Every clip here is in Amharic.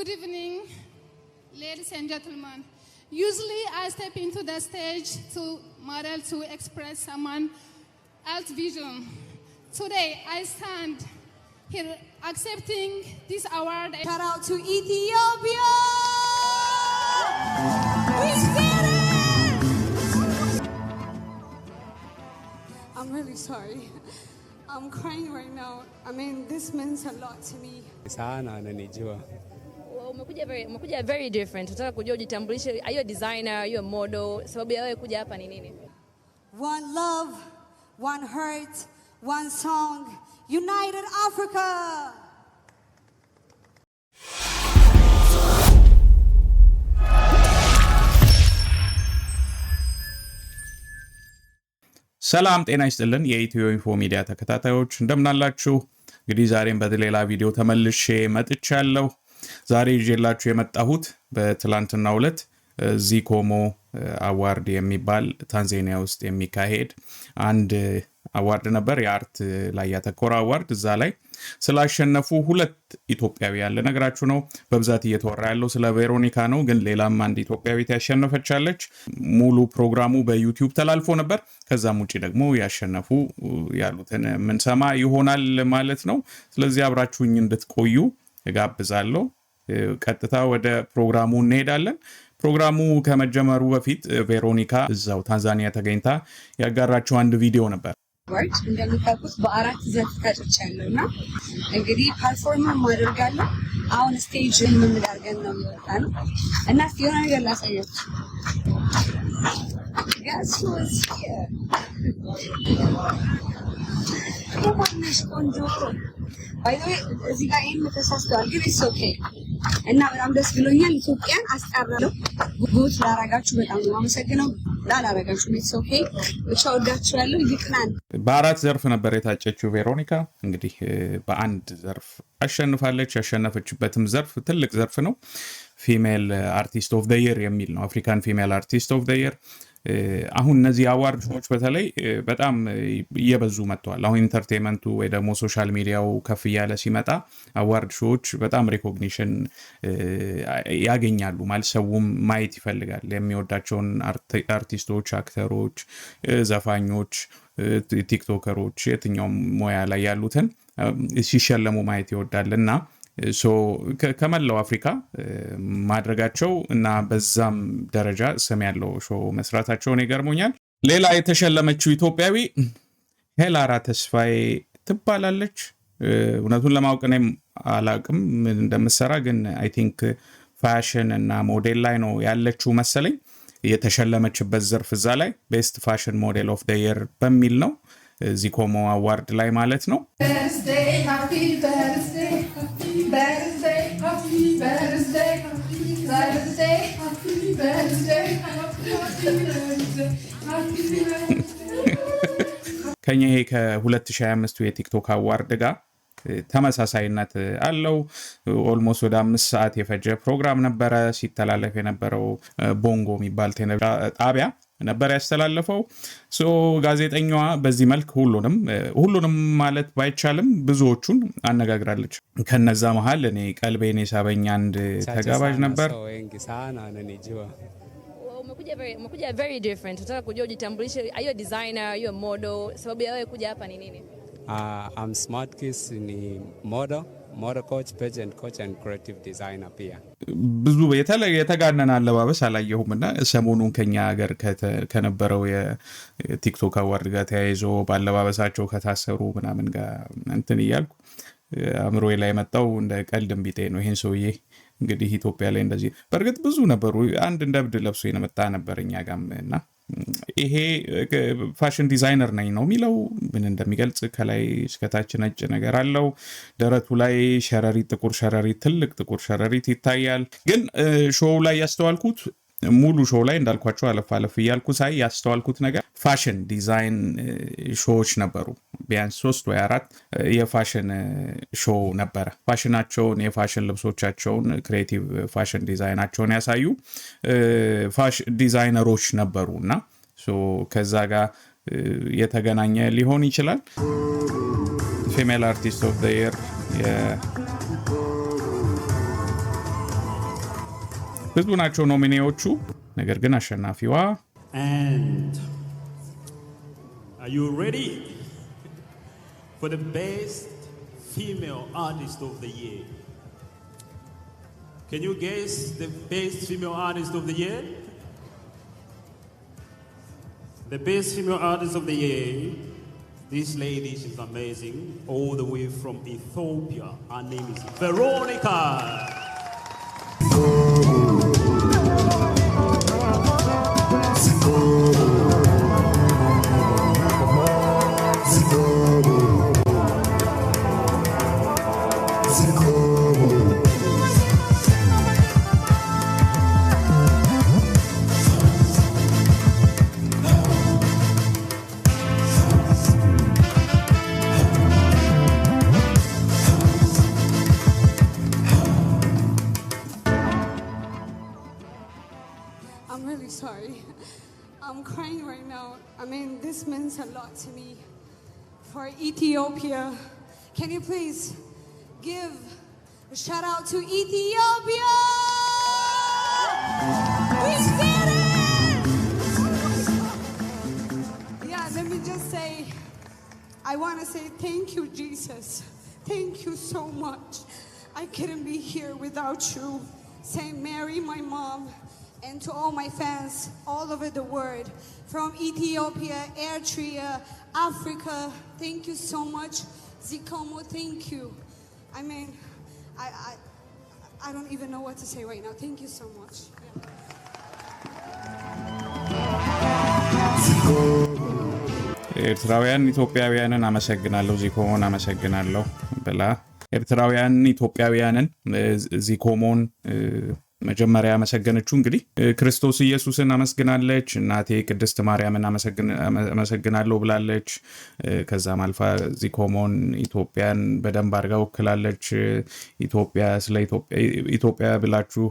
Good evening, ladies and gentlemen. Usually I step into the stage to model to express someone else's vision. Today I stand here accepting this award. Shout out to Ethiopia! We did it! I'm really sorry. I'm crying right now. I mean, this means a lot to me. Sana ananijua. Umekuja very different. Unataka kujua ujitambulishe, are you a designer, are you a model? Sababu ya wewe kuja hapa ni nini? One love, one heart, one song, United Africa. ሰላም ጤና ይስጥልን የኢትዮ ኢንፎ ሚዲያ ተከታታዮች እንደምናላችሁ እንግዲህ ዛሬም በሌላ ቪዲዮ ተመልሼ መጥቻለሁ ዛሬ ይዤላችሁ የመጣሁት በትላንትናው ዕለት ዚኮሞ አዋርድ የሚባል ታንዛኒያ ውስጥ የሚካሄድ አንድ አዋርድ ነበር የአርት ላይ ያተኮረ አዋርድ እዛ ላይ ስላሸነፉ ሁለት ኢትዮጵያውያን ለነገራችሁ ነው በብዛት እየተወራ ያለው ስለ ቬሮኒካ ነው ግን ሌላም አንድ ኢትዮጵያዊት ያሸነፈቻለች ሙሉ ፕሮግራሙ በዩቲዩብ ተላልፎ ነበር ከዛም ውጪ ደግሞ ያሸነፉ ያሉትን ምን ሰማ ይሆናል ማለት ነው ስለዚህ አብራችሁኝ እንድትቆዩ እጋብዛለሁ ቀጥታ ወደ ፕሮግራሙ እንሄዳለን ፕሮግራሙ ከመጀመሩ በፊት ቬሮኒካ እዛው ታንዛኒያ ተገኝታ ያጋራቸው አንድ ቪዲዮ ነበር ወርድ እንደምታውቁት በአራት ዘርፍ ተጫውቻለሁና እንግዲህ ፐርፎርማንስ ማድረጋለሁ አሁን ስቴጅ ምን አድርገን ነው የምወጣው እና የሆነ ነገር ላሳያችሁ Guess who is here? የማንሽ ቆንጆ By the way, እዚህ ጋር ይሄን ተሳስተዋል ግን it's okay እና በጣም ደስ ብሎኛል ኢትዮጵያን አስቀራለሁ ጉድ ላረጋችሁ በጣም ነው አመሰግናለሁ ላላረጋችሁ it's okay ብቻ ወዳችኋለሁ ይቅናን በአራት ዘርፍ ነበር የታጨችው ቬሮኒካ እንግዲህ በአንድ ዘርፍ አሸንፋለች ያሸነፈችበትም ዘርፍ ትልቅ ዘርፍ ነው ፊሜል አርቲስት ኦፍ ዘ ኢየር የሚል ነው አፍሪካን ፊሜል አርቲስት ኦፍ ዘ ኢየር አሁን እነዚህ አዋርዶች በተለይ በጣም እየበዙ መጥተዋል አሁን ኢንተርቴይንመንቱ ወይ ደግሞ ሶሻል ሚዲያው ከፍ ያለ ሲመጣ አዋርድ ሾዎች በጣም ሪኮግኒሽን ያገኛሉ ማለት ሰውም ማየት ይፈልጋል የሚወዳቸውን አርቲስቶች አክተሮች ዘፋኞች ቲክቶከሮች የትኛውም ሞያ ላይ ያሉትን ሲሸለሙ ማየት ይወዳልና ሶ ከመላው አፍሪካ ማድረጋቸው እና በዛም ደረጃ ስም ያለው ሾው መስራታቸውን ይገርሞኛል ሌላ የተሸለመችው ኢትዮጵያዊ ሄላራ ተስፋዬ ትባላለች እውነቱን ለማወቅ እኔም አላቅም ምን እንደምትሰራ ግን አይ ቲንክ ፋሽን እና ሞዴል ላይ ነው ያለችው መሰለኝ የተሸለመችበት ዘርፍ እዛ ላይ ቤስት ፋሽን ሞዴል ኦፍ ዘ ኢየር በሚል ነው ዚኮሞ አዋርድ ላይ ማለት ነው ከኛ ይሄ ከ2025 የቲክቶክ አዋርድ ጋር ተመሳሳይነት አለው ኦልሞስት ወደ 5 ሰዓት የፈጀ ፕሮግራም ነበረ ሲተላለፍ የነበረው ቦንጎ የሚባል ጣቢያ ነበር ያስተላለፈው ሶ ጋዜጠኛዋ በዚህ መልክ ሁሉንም ማለት ባይቻልም ብዙዎቹን አነጋግራለች ከነዛ መሃል እኔ ቀልቤን የሳበኝ አንድ ተጋባዥ ነበር umekuja very different. Unataka kujua ujitambulishe, are you a designer, are you a model? Sababu ya wewe kuja hapa ni nini? I'm Smartkiss ni model coach, pageant coach and creative designer pia. ብዙ የተጋነነ አለባበስ አላየሁምና ሰሞኑን ከኛ ሀገር ከነበረው የቲክቶክ አዋርድ ጋር ተያይዞ ባለባበሳቸው ከታሰሩ ምናምን ጋር እንትን ይያልኩ አምሮዬ ላይ መጣው እንደ ቀልድም ቢጤ ነው ይሄን ሰውዬ እንግዲህ ኢትዮጵያ ላይ እንደዚህ በርግጥ ብዙ ነበሩ አንድ እንደብድ ለብሶ የመጣ ነበርኛ ጋርና ይሄ ፋሽን ዲዛይነር ነኝ ነው የሚለው ምን እንደሚገልጽ ከላይ እስከታች ነጭ ነገር አለው ደረቱ ላይ ሸረሪት ጥቁር ሸረሪት ትልቅ ጥቁር ሸረሪት ይታያል ግን ሾው ላይ ያስተዋልኩት ሙሉ ሾው ላይ እንዳልኳቸው አለፍ ይያልኩ ሳይ ያስተዋልኩት ነገር ፋሽን ዲዛይን ሾዎች ነበሩ ቢያንስ 3 ወይ 4 የፋሽን ሾው ነበር ፋሽናቸውን የፋሽን ልብሶቻቸውን ክሬቲቭ ፋሽን ዲዛይናቸውን ያሳዩ ፋሽን ዲዛይነሮች ነበሩና ሶ ከዛ ጋር የተገናኘ ሊሆን ይችላል ፊሜል አርቲስት ኦፍ ዘ ኢየር ብዙ ናቸው ኖሚኔዎቹ ነገር ግን አሸናፊዋ And are you ready for the best female artist of the year? Can you guess the best female artist of the year? The best female artist of the year, this lady, she's amazing, all the way from Ethiopia. Her name is Veronica. I'm really sorry. I'm crying right now. I mean, this means a lot to me. For Ethiopia, can you please give a shout out to Ethiopia? We did it! Yeah, let me just say, I want to say thank you, Jesus. Thank you so much. I couldn't be here without you. Saint Mary, my mom, and to all my fans all over the world, from Ethiopia, Eritrea, Africa, thank you so much. Zikomo, thank you. I mean, I don't even know what to say right now. Thank you so much. ኤርትራውያን ኢትዮጵያውያንን አመሰግናለሁ ዚኮሞን አመሰግናለሁ ብላ ኤርትራውያን ኢትዮጵያውያንን ዚኮሞን መጀመሪያ አመሰገነችው እንግዲህ ክርስቶስ ኢየሱስን አመስግናለች እናቴ ቅድስት ማርያምን አመሰግናለሁ ብላለች ከዛም አልፋ ዚኮሞን ኢትዮጵያን በደንብ አድርጋ ወክላለች ኢትዮጵያ ስለ ኢትዮጵያ ብላችሁ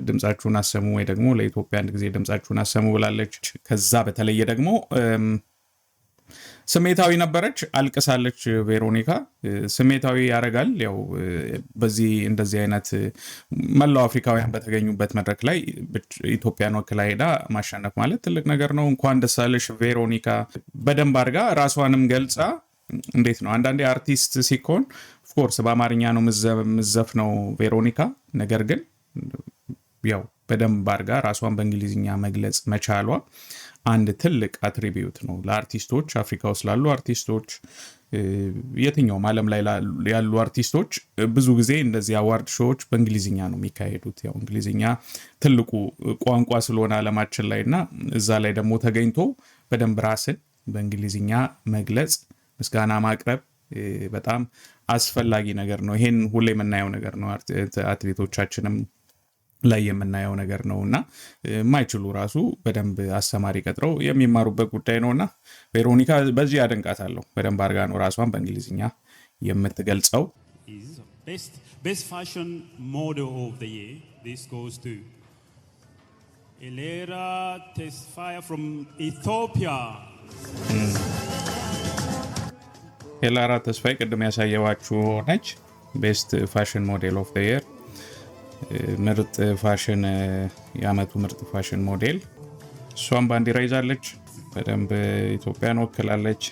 ድምጻችሁን አሰሙ ወይ ደግሞ ለኢትዮጵያ አንድ ጊዜ ድምጻችሁን አሰሙ ብላለች ከዛ በተለየ ደግሞ ስሜታዊ ነበረች አልቀሳለች ቬሮኒካ ስሜታዊ ያረጋል ያው በዚህ እንደዚህ አይነት መላው አፍሪካውያን በተገኙበት መድረክ ላይ ኢትዮጵያን ወክላ ሄዳ ማሸነፍ ማለት ትልቅ ነገር ነው እንኳን ደስ አለሽ ቬሮኒካ በደንብ አድርጋ ራስዋንም ገልጻ እንዴት ነው አንዳንዴ አርቲስት ሲኮን ኦፍ ኮርስ በአማርኛ ነው ምዘፍነው ቬሮኒካ ነገር ግን ያው በደንብ አድርጋ ራስዋን በእንግሊዝኛ መግለጽ መቻሏ አንድ ትልቅ አትሪቢዩት ነው ለአርቲስቶች አፍሪካ ውስጥ ላሉ አርቲስቶች የትኛውም ዓለም ላይ ያሉ አርቲስቶች ብዙ ጊዜ እንደዚህ አዋርድ ሾዎች በእንግሊዝኛ ነው የሚካሄዱት ያው እንግሊዝኛ ትልቁ ቋንቋ ስለሆነ ዓለማችን ላይና እዛ ላይ ደግሞ ተገኝቶ በደንብ ራስን በእንግሊዝኛ መግለጽ ምስጋና ማቅረብ በጣም አስፈላጊ ነገር ነው ይሄን ሁሌ የምናየው ነገር ነው አትሌቶቻችንም ላይ የምናየው ነገር ነውና ማይችሉ ራሱ በደንብ አስተማሪ ቀጥረው የሚማሩበት ጉዳይ ነውና ቬሮኒካ በዚህ ያደንቃታለሁ በደንብ አርጋ ነው ራሷን በእንግሊዝኛ የምትገልጸው best fashion model of the year this goes to Elera Tesfaye from Ethiopia Elera Tesfaye ቅድም ያሳየዋችሁ ነች best fashion model of the year ምርጥ ፋሽን ያመቱ ምርጥ ፋሽን ሞዴል እሷም ባንዲራ ይዛለች በደንብ ኢትዮጵያን ወክላለች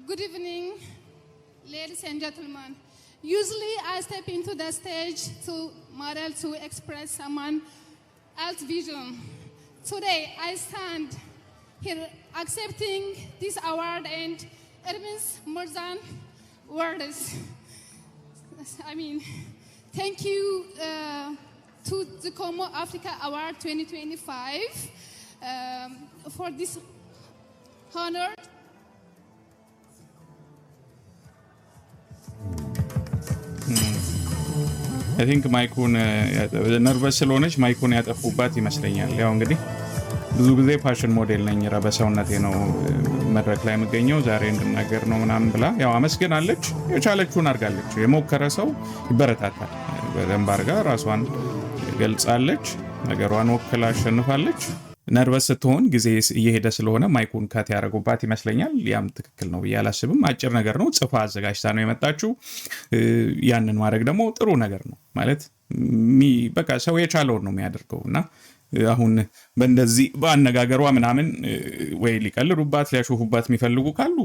Good evening, ladies and gentlemen. Usually I step into the stage to model to express someone else's vision. Today I stand here accepting this award and it means more than words. I mean, thank you to the Como Africa Award 2025 for this honor. I think ማይኩን ነርቨስ ስለሆነች ማይኩን ያጠፉባት ይመስለኛል። ያው እንግዲህ ብዙ ጊዜ ፋሽን ሞዴል ነኝ በሰውነቴ ነው መድረክ ላይ የምገኘው ዛሬ እንድናገር ነው ምናምን ብላ ያው አመስግናለች። የቻለችውን አድርጋለች። የሞከረ ሰው ይበረታታል። በደንብ አድርጋ ራሷን ገልጻለች። ነገሯን ወክላ አሸንፋለች። ነርቨስ ስትሆን ጊዜ እየሄደ ስለሆነ ማይኩን ካት ያደረጉባት ይመስለኛል። ያም ትክክል ነው ብዬ አላስብም። አጭር ነገር ነው። ጽፋ አዘጋጅታ ነው የመጣችው። ያንን ማድረግ ደግሞ ጥሩ ነገር ነው ማለት በቃ ሰው የቻለውን ነው የሚያደርገውና አሁን በእንደዚህ በአነጋገሯ ምናምን ወይ ሊቀልሩባት ሊያሾፉባት የሚፈልጉ ካሉ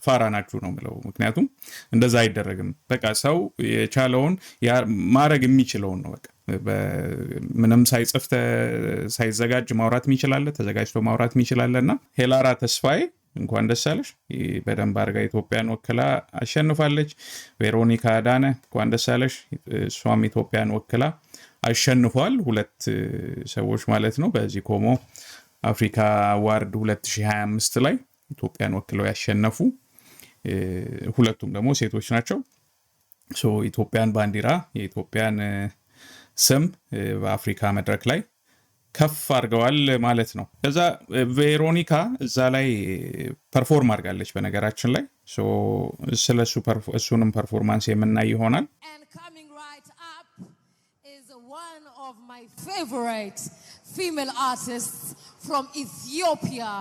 ፋራ ናችሁ ነው የምለው። ምክንያቱም እንደዛ አይደረግም። በቃ ሰው የቻለውን ማድረግ የሚችለውን ነው በቃ ምንም ሳይጽፍ ሳይዘጋጅ ማውራት የሚችላል ተዘጋጅቶ ማውራት የሚችላልና ሄላራ ተስፋዬ እንኳን ደስ አለሽ። በደንብ አድርጋ ኢትዮጵያን ወክላ አሸንፋለች። ቬሮኒካ አዳነ እንኳን ደስ አለሽ። እሷም ኢትዮጵያን ወክላ አሸንፏል። ሁለት ሰዎች ማለት ነው በዚህ ኮሞ አፍሪካ አዋርድ 2025 ላይ ኢትዮጵያን ወክለው ያሸነፉ ሁለቱም ደግሞ ሴቶች ናቸው። ሶ ኢትዮጵያን ባንዲራ የኢትዮጵያን ስም በአፍሪካ መድረክ ላይ ከፍ አድርገዋል ማለት ነው። ከዛ ቬሮኒካ እዛ ላይ ፐርፎርም አድርጋለች በነገራችን ላይ። ሶ ስለሱ እሱንም ፐርፎርማንስ የምናይ ይሆናል። One of my favorite female artists from Ethiopia.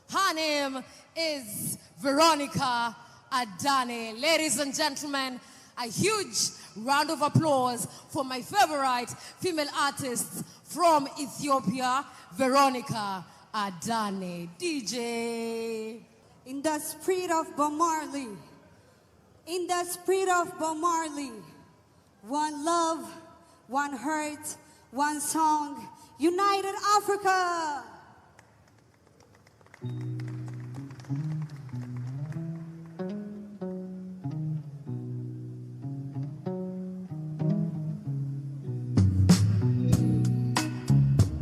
Her name is Veronica Adane. Ladies and gentlemen, a huge round of applause for my favorite female artist from Ethiopia, Veronica Adane. DJ. In the spirit of Bob Marley, in the spirit of Bob Marley, one love, one heart, one song, United Africa.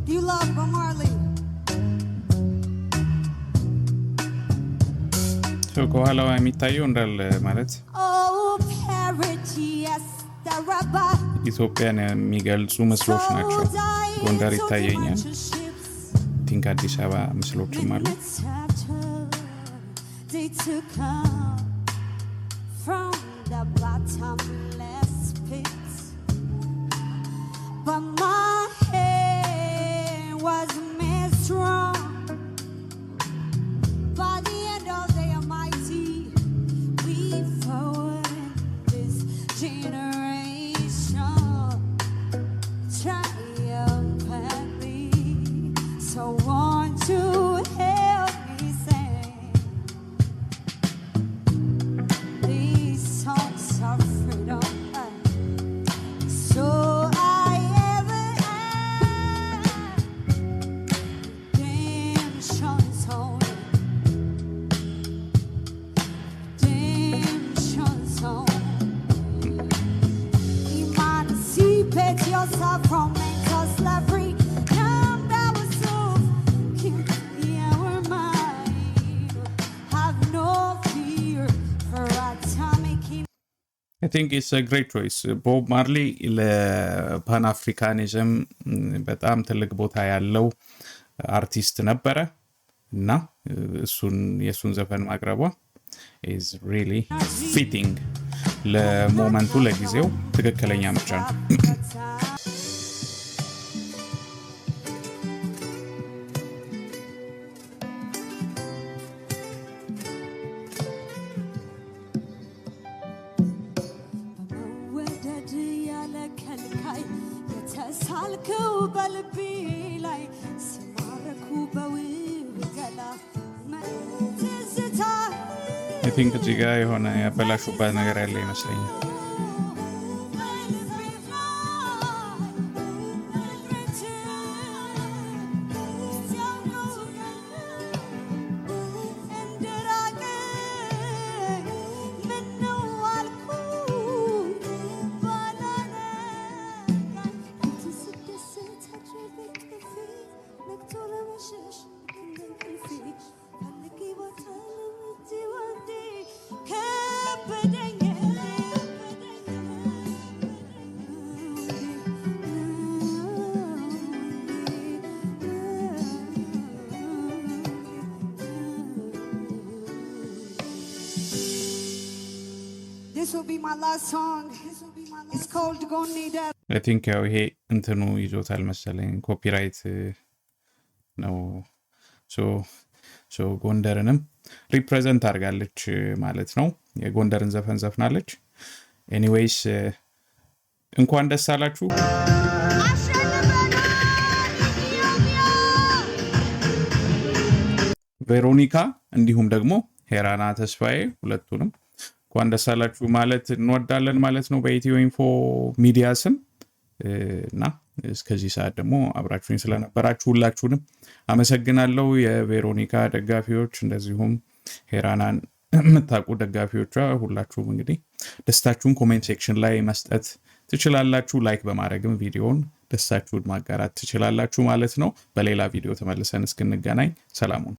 Do you love Bob Marley? So ከኋላው የሚታየው እንዳለ ማለት ኢትዮጵያን የሚገልጹ ምስሎች ናቸው። ጎንደር ይታየኛል። ቲንክ አዲስ አበባ ምስሎችም አሉ። I think it's a great choice. ቦብ ማርሊ ለፓን አፍሪካኒዝም በጣም ትልቅ ቦታ ያለው አርቲስት ነበረ እና የሱን ዘፈን ማቅረቧ is really fitting ለሞመንቱ ለጊዜው ትክክለኛ ምርጫ ነው። I think እዚህ ጋር የሆነ ያበላሹባት ነገር ያለ ይመስለኛል። This will be my last song. It's called Gonida. I think ያው ይሄ እንትኑ ይዞታል መሰለኝ ኮፒራይት ነው ሶ ጎንደርንም ሪፕሬዘንት አድርጋለች ማለት ነው የጎንደርን ዘፈን ዘፍናለች ኤኒዌይስ እንኳን ደስ አላችሁ ቬሮኒካ እንዲሁም ደግሞ ሄራና ተስፋዬ ሁለቱንም እንኳን ደስ አላችሁ ማለት እንወዳለን ማለት ነው በኢትዮ ኢንፎ ሚዲያ ስም እና እስከዚህ ሰዓት ደግሞ አብራችሁኝ ስለነበራችሁ ሁላችሁንም አመሰግናለሁ የቬሮኒካ ደጋፊዎች እንደዚሁም ሄራናን መታቁ ደጋፊዎቿ ሁላችሁም እንግዲህ ደስታችሁን ኮሜንት ሴክሽን ላይ መስጠት ትችላላችሁ ላይክ በማድረግም ቪዲዮውን ደስታችሁን ማጋራት ትችላላችሁ ማለት ነው በሌላ ቪዲዮ ተመልሰን እስክንገናኝ ሰላሙን